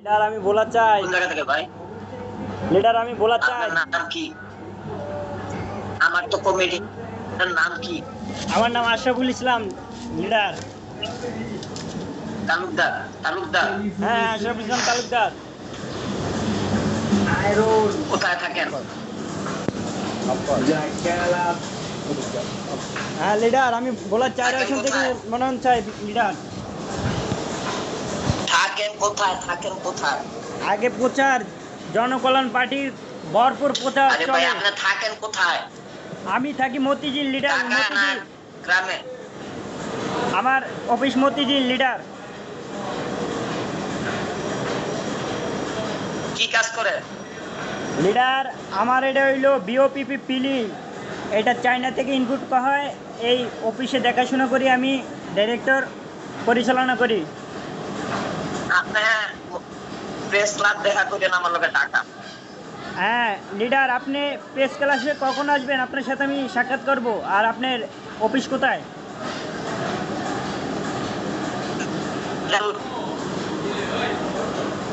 Leader আমি বলা চাই। কোন জায়গা থেকে ভাই? লিডার আমি বলা চাই। আপনার নাম কি? আমার তো কমিটি নাম কি? আমার নাম আশরাফুল ইসলাম লিডার। তালুকদার। তালুকদার হ্যাঁ, আশরাফুল ইসলাম তালুকদার। কোথায় থাকেন? হ্যাঁ লিডার আমি বলার চাই আসন থেকে মনোনয়ন চাই লিডার। থাকেন কোথায়? থাকেন কোথায়? আগে প্রচার জনকল্যাণ পার্টির ভরপুর প্রচার আরে ভাই চলে। আপনি থাকেন কোথায়? আমি থাকি মতিঝিল লিডার। ঢাকা না মতিঝিল গ্রামে? আমার অফিস মতিঝিল লিডার। কি কাজ করে? লিডার আমার এটা হইলো বিওপিপি পিলি, এটা চায়না থেকে ইনপুট করা হয়। এই অফিসে দেখাশোনা করি, আমি ডাইরেক্টর পরিচালনা করি। আপনি প্রেস ক্লাব দেখা করেন আমার লোকের টাকা। হ্যাঁ লিডার, আপনি প্রেস ক্লাসে কখন আসবেন? আপনার সাথে আমি সাক্ষাৎ করব। আর আপনার অফিস কোথায়?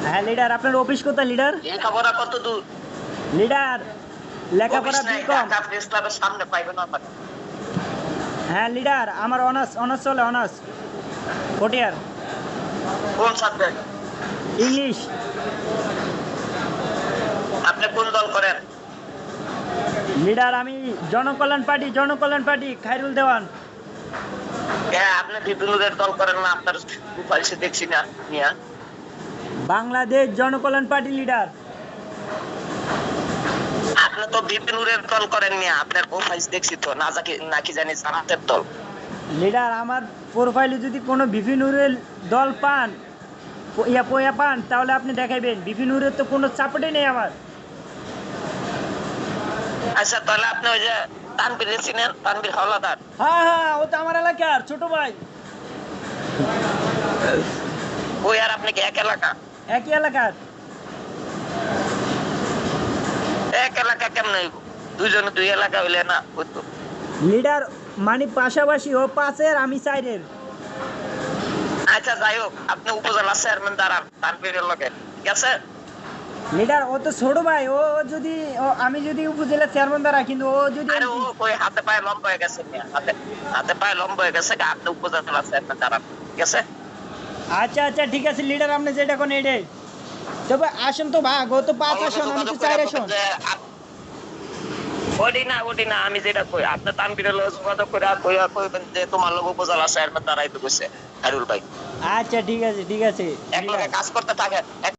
হ্যাঁ লিডার, আপনার অফিস কোথায় লিডার? লেখাপড়া কত দূর? লিডার লেখাপড়া বিকম। প্রেস ক্লাবের সামনে পাইবেন আমার। হ্যাঁ লিডার, আমার অনার্স চলে, অনার্স ফোর্থ ইয়ার কোন সাবজেক্ট? ইংলিশ। আপনি কোন দল করেন? লিডার আমি জনকল্যাণ পার্টি খায়রুল দেওয়ান। হ্যাঁ, আপনি বিপিনুরের দল করেন না? আপনার প্রোফাইলসে দেখছি না মিয়া। Bangladesh Janakalyan party leader. আপনি তো বিপিনুরের দল করেন মিয়া, আপনার প্রোফাইলস দেখছি তো নাকি জানি জামাতের দল। লিডার আমার প্রোফাইলে যদি কোনো বিপিনুরের দল পান, পোয়া পান, তাহলে আপনি দেখাইবেন। বিপিনুরের তো কোনো সাপোর্টই নেই আমার। আচ্ছা তাহলে আপনি ওই যে তানভীর চিনেন? তানভীর হাওলাদার? হ্যাঁ হ্যাঁ, ও তো আমার এলাকার ছোট ভাই। ওই আর আপনি কি এক এলাকা? একই এলাকার। এক এলাকা কেমন হইব? দুইজনে দুই এলাকা হইলে না হইতো। লিডার মানে পাশাপাশি, ও পাশের আমি সাইডের। আচ্ছা যাই হোক, আপনি উপজেলা চেয়ারম্যান দাঁড়ান তানভীরের লগে, ঠিক আছে? লিডার ও তো ছোট ভাই, ও যদি আমি যদি উপজেলা চেয়ারম্যান দ্বারা, কিন্তু ও যদি আরে ও কই হাতে পায়ে লম্বা হয়ে গেছে মিয়া, হাতে পায়ে লম্বা হয়ে গেছে, আপনি উপজেলা চেয়ারম্যান দাঁড়ান, ঠিক আছে? আচ্ছা আচ্ছা ঠিক আছে লিডার, আপনি যেটা কোন এটাই। তবে আসুন তো ভাগ, ও তো 5 আসন, আমি তো 4 আসন। ওটি না আমি যেটা কই, আপনি তানভীরের লগে যোগাযোগ করে কইবেন যে তোমার লোক উপজেলা চেয়ারম্যান দাঁড়াইতে কইছে খায়রুল ভাই। আচ্ছা ঠিক আছে এক লগে কাজ করতে থাকে।